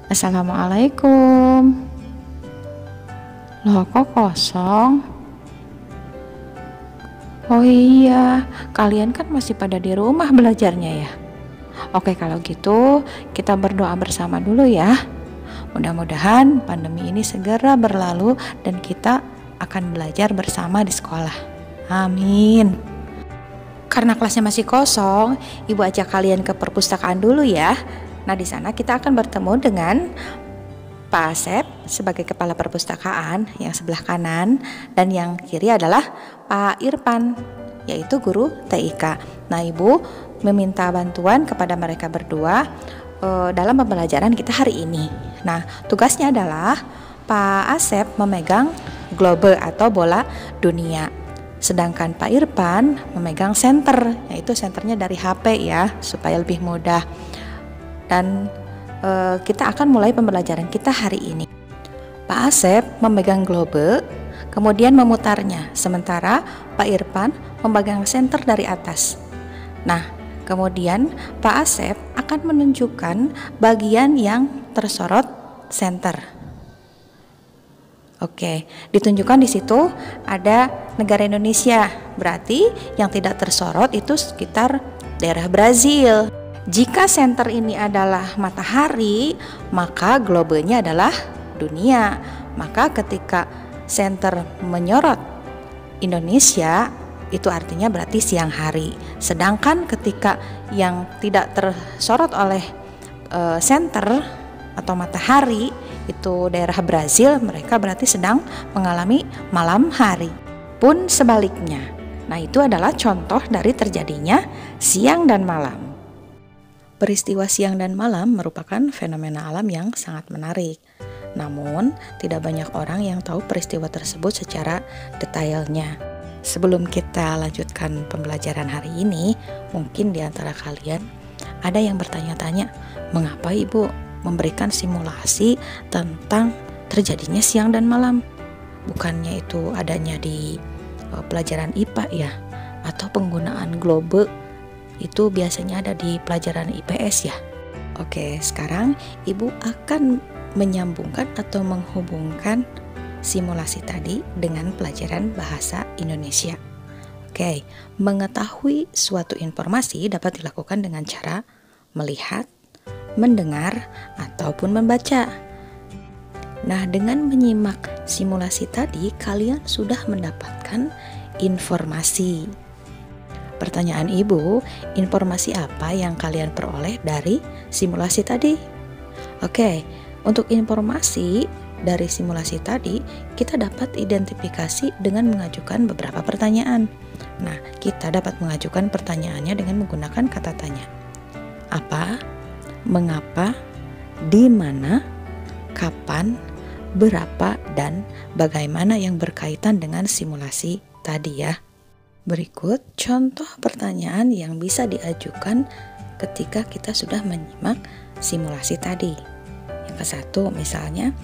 Assalamualaikum. Loh, kok kosong? Oh iya, kalian kan masih pada di rumah belajarnya ya. Oke, kalau gitu kita berdoa bersama dulu ya. Mudah-mudahan pandemi ini segera berlalu dan kita akan belajar bersama di sekolah. Amin. Karena kelasnya masih kosong, Ibu ajak kalian ke perpustakaan dulu ya. Nah, di sana kita akan bertemu dengan Pak Asep sebagai kepala perpustakaan yang sebelah kanan, dan yang kiri adalah Pak Irfan, yaitu guru TIK. Nah, Ibu meminta bantuan kepada mereka berdua dalam pembelajaran kita hari ini. Nah, tugasnya adalah Pak Asep memegang globe atau bola dunia, sedangkan Pak Irfan memegang senter, yaitu senternya dari HP ya, supaya lebih mudah. Dan kita akan mulai pembelajaran kita hari ini. Pak Asep memegang globe, kemudian memutarnya, sementara Pak Irfan memegang senter dari atas. Nah, kemudian Pak Asep akan menunjukkan bagian yang tersorot senter. Oke, ditunjukkan di situ ada negara Indonesia, berarti yang tidak tersorot itu sekitar daerah Brazil. Jika senter ini adalah matahari, maka globenya adalah dunia. Maka ketika senter menyorot Indonesia, itu artinya berarti siang hari. Sedangkan ketika yang tidak tersorot oleh senter atau matahari, itu daerah Brazil, mereka berarti sedang mengalami malam hari. Pun sebaliknya. Nah, itu adalah contoh dari terjadinya siang dan malam. Peristiwa siang dan malam merupakan fenomena alam yang sangat menarik. Namun, tidak banyak orang yang tahu peristiwa tersebut secara detailnya. Sebelum kita lanjutkan pembelajaran hari ini, mungkin di antara kalian ada yang bertanya-tanya, mengapa Ibu memberikan simulasi tentang terjadinya siang dan malam? Bukannya itu adanya di pelajaran IPA ya? Atau penggunaan globe itu biasanya ada di pelajaran IPS ya. Oke, sekarang Ibu akan menyambungkan atau menghubungkan simulasi tadi dengan pelajaran bahasa Indonesia. Oke, mengetahui suatu informasi dapat dilakukan dengan cara melihat, mendengar, ataupun membaca. Nah, dengan menyimak simulasi tadi, kalian sudah mendapatkan informasi. Pertanyaan Ibu, informasi apa yang kalian peroleh dari simulasi tadi? Oke, untuk informasi dari simulasi tadi, kita dapat identifikasi dengan mengajukan beberapa pertanyaan. Nah, kita dapat mengajukan pertanyaannya dengan menggunakan kata tanya. Apa, mengapa, di mana, kapan, berapa, dan bagaimana yang berkaitan dengan simulasi tadi ya. Berikut contoh pertanyaan yang bisa diajukan ketika kita sudah menyimak simulasi tadi. Yang ke-1 misalnya,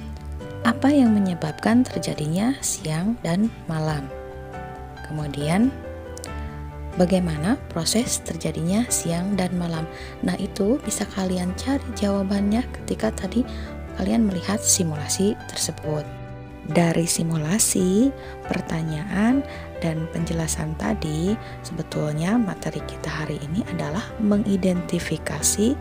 apa yang menyebabkan terjadinya siang dan malam? Kemudian, bagaimana proses terjadinya siang dan malam? Nah, itu bisa kalian cari jawabannya ketika tadi kalian melihat simulasi tersebut. Dari simulasi, pertanyaan, dan penjelasan tadi, sebetulnya materi kita hari ini adalah mengidentifikasi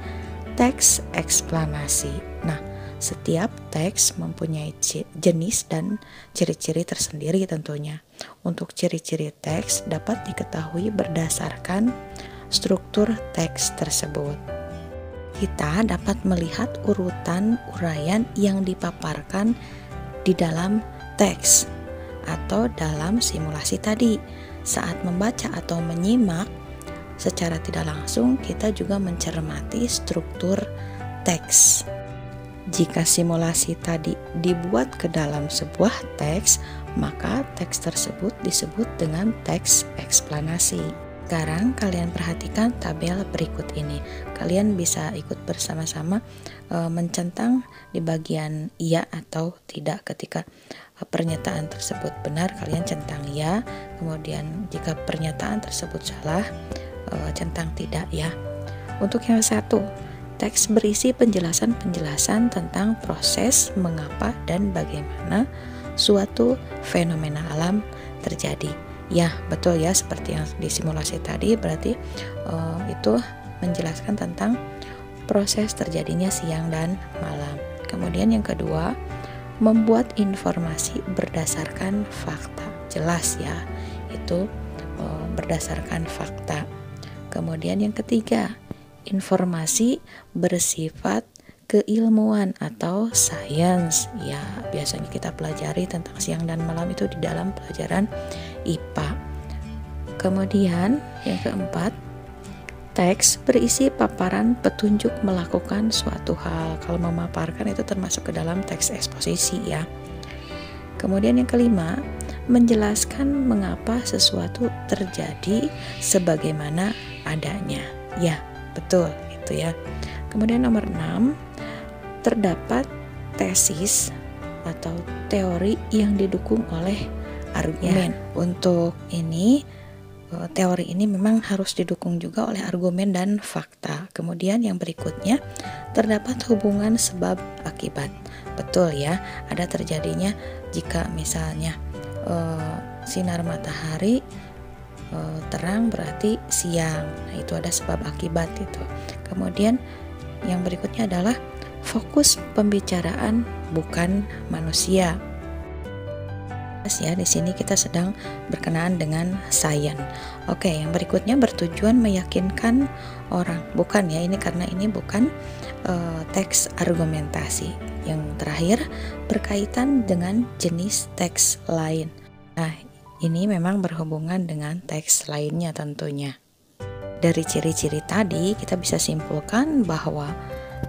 teks eksplanasi. Nah, setiap teks mempunyai jenis dan ciri-ciri tersendiri tentunya. Untuk ciri-ciri teks dapat diketahui berdasarkan struktur teks tersebut. Kita dapat melihat urutan uraian yang dipaparkan di dalam teks atau dalam simulasi tadi. Saat membaca atau menyimak secara tidak langsung, kita juga mencermati struktur teks. Jika simulasi tadi dibuat ke dalam sebuah teks, maka teks tersebut disebut dengan teks eksplanasi. Sekarang kalian perhatikan tabel berikut ini. Kalian bisa ikut bersama-sama mencentang di bagian iya atau tidak. Ketika pernyataan tersebut benar, kalian centang ya. Kemudian jika pernyataan tersebut salah, centang tidak ya. Untuk yang 1, teks berisi penjelasan-penjelasan tentang proses mengapa dan bagaimana suatu fenomena alam terjadi. Ya, betul ya, seperti yang di simulasi tadi, berarti itu menjelaskan tentang proses terjadinya siang dan malam. Kemudian yang kedua, membuat informasi berdasarkan fakta. Jelas ya, itu berdasarkan fakta. Kemudian yang ketiga, informasi bersifat keilmuan atau sains. Ya, biasanya kita pelajari tentang siang dan malam itu di dalam pelajaran IPA. Kemudian yang keempat, teks berisi paparan petunjuk melakukan suatu hal. Kalau memaparkan itu termasuk ke dalam teks eksposisi ya. Kemudian yang kelima, menjelaskan mengapa sesuatu terjadi sebagaimana adanya. Ya, betul itu ya. Kemudian nomor 6, terdapat tesis atau teori yang didukung oleh argumen. Ya, untuk ini teori ini memang harus didukung juga oleh argumen dan fakta. Kemudian yang berikutnya, terdapat hubungan sebab akibat. Betul ya, ada terjadinya jika misalnya sinar matahari terang berarti siang. Nah, itu ada sebab akibat itu. Kemudian yang berikutnya adalah fokus pembicaraan bukan manusia. Ya, di sini kita sedang berkenaan dengan sains. Oke, yang berikutnya bertujuan meyakinkan orang. Bukan ya, ini karena ini bukan teks argumentasi. Yang terakhir, berkaitan dengan jenis teks lain. Nah, ini memang berhubungan dengan teks lainnya tentunya. Dari ciri-ciri tadi, kita bisa simpulkan bahwa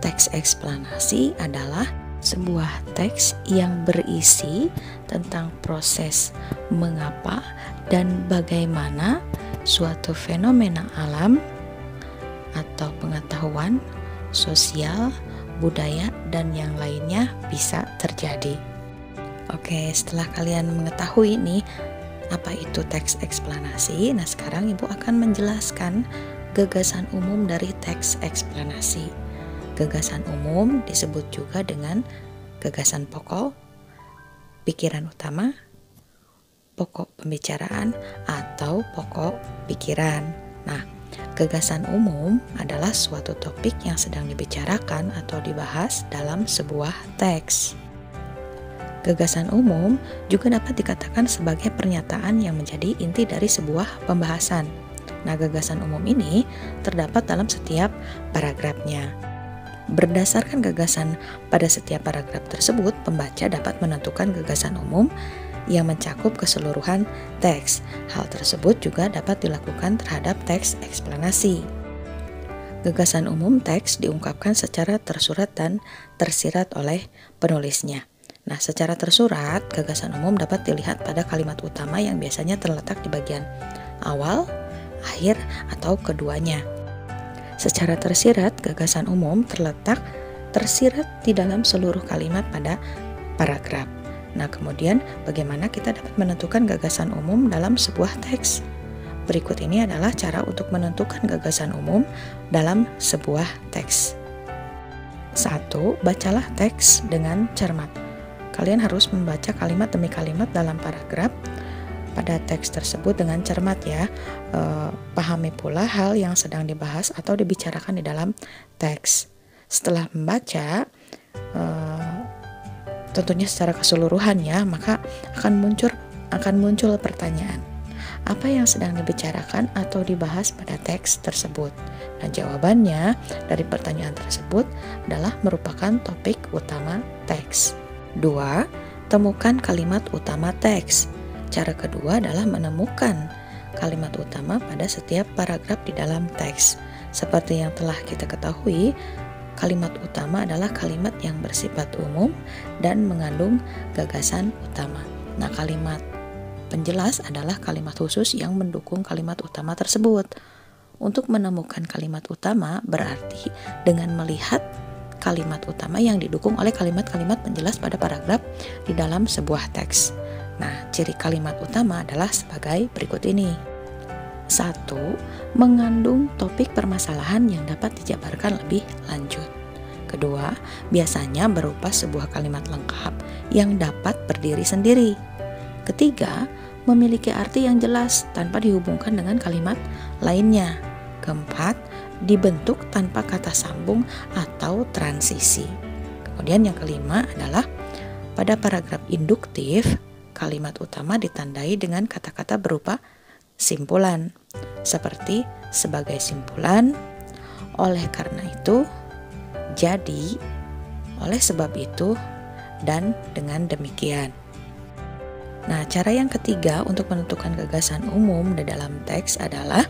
teks eksplanasi adalah sebuah teks yang berisi tentang proses mengapa dan bagaimana suatu fenomena alam atau pengetahuan, sosial, budaya, dan yang lainnya bisa terjadi. Oke, setelah kalian mengetahui nih apa itu teks eksplanasi, nah sekarang Ibu akan menjelaskan gagasan umum dari teks eksplanasi. Gagasan umum disebut juga dengan gagasan pokok, pikiran utama, pokok pembicaraan, atau pokok pikiran. Nah, gagasan umum adalah suatu topik yang sedang dibicarakan atau dibahas dalam sebuah teks. Gagasan umum juga dapat dikatakan sebagai pernyataan yang menjadi inti dari sebuah pembahasan. Nah, gagasan umum ini terdapat dalam setiap paragrafnya. Berdasarkan gagasan pada setiap paragraf tersebut, pembaca dapat menentukan gagasan umum yang mencakup keseluruhan teks. Hal tersebut juga dapat dilakukan terhadap teks eksplanasi. Gagasan umum teks diungkapkan secara tersurat dan tersirat oleh penulisnya. Nah, secara tersurat, gagasan umum dapat dilihat pada kalimat utama yang biasanya terletak di bagian awal, akhir, atau keduanya. Secara tersirat, gagasan umum tersirat di dalam seluruh kalimat pada paragraf. Nah, kemudian bagaimana kita dapat menentukan gagasan umum dalam sebuah teks? Berikut ini adalah cara untuk menentukan gagasan umum dalam sebuah teks. 1. Bacalah teks dengan cermat. Kalian harus membaca kalimat demi kalimat dalam paragraf pada teks tersebut dengan cermat ya. Pahami pula hal yang sedang dibahas atau dibicarakan di dalam teks. Setelah membaca, tentunya secara keseluruhan ya, maka akan muncul pertanyaan. Apa yang sedang dibicarakan atau dibahas pada teks tersebut? Dan jawabannya dari pertanyaan tersebut adalah merupakan topik utama teks. 2. Temukan kalimat utama teks. Cara kedua adalah menemukan kalimat utama pada setiap paragraf di dalam teks. Seperti yang telah kita ketahui, kalimat utama adalah kalimat yang bersifat umum dan mengandung gagasan utama. Nah, kalimat penjelas adalah kalimat khusus yang mendukung kalimat utama tersebut. Untuk menemukan kalimat utama berarti dengan melihat kalimat utama yang didukung oleh kalimat-kalimat penjelas pada paragraf di dalam sebuah teks. Nah, ciri kalimat utama adalah sebagai berikut ini. Satu, mengandung topik permasalahan yang dapat dijabarkan lebih lanjut. Kedua, biasanya berupa sebuah kalimat lengkap yang dapat berdiri sendiri. Ketiga, memiliki arti yang jelas tanpa dihubungkan dengan kalimat lainnya. Keempat, dibentuk tanpa kata sambung atau transisi. Kemudian yang kelima adalah pada paragraf induktif, kalimat utama ditandai dengan kata-kata berupa simpulan, seperti sebagai simpulan, oleh karena itu, jadi, oleh sebab itu, dan dengan demikian. Nah, cara yang ketiga untuk menentukan gagasan umum di dalam teks adalah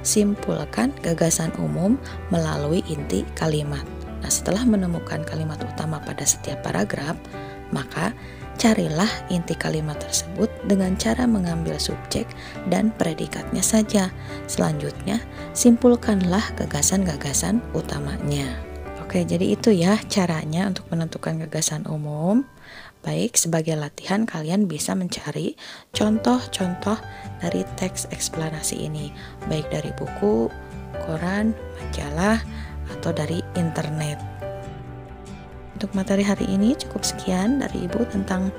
simpulkan gagasan umum melalui inti kalimat. Nah, setelah menemukan kalimat utama pada setiap paragraf, maka carilah inti kalimat tersebut dengan cara mengambil subjek dan predikatnya saja. Selanjutnya, simpulkanlah gagasan-gagasan utamanya. Oke, jadi itu ya caranya untuk menentukan gagasan umum. Baik, sebagai latihan kalian bisa mencari contoh-contoh dari teks eksplanasi ini, baik dari buku, koran, majalah, atau dari internet. Untuk materi hari ini cukup sekian dari Ibu tentang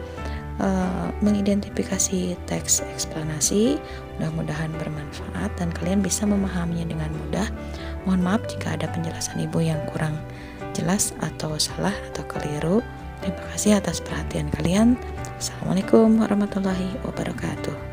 mengidentifikasi teks eksplanasi. Mudah-mudahan bermanfaat dan kalian bisa memahaminya dengan mudah. Mohon maaf jika ada penjelasan Ibu yang kurang jelas atau salah atau keliru. Terima kasih atas perhatian kalian. Assalamualaikum warahmatullahi wabarakatuh.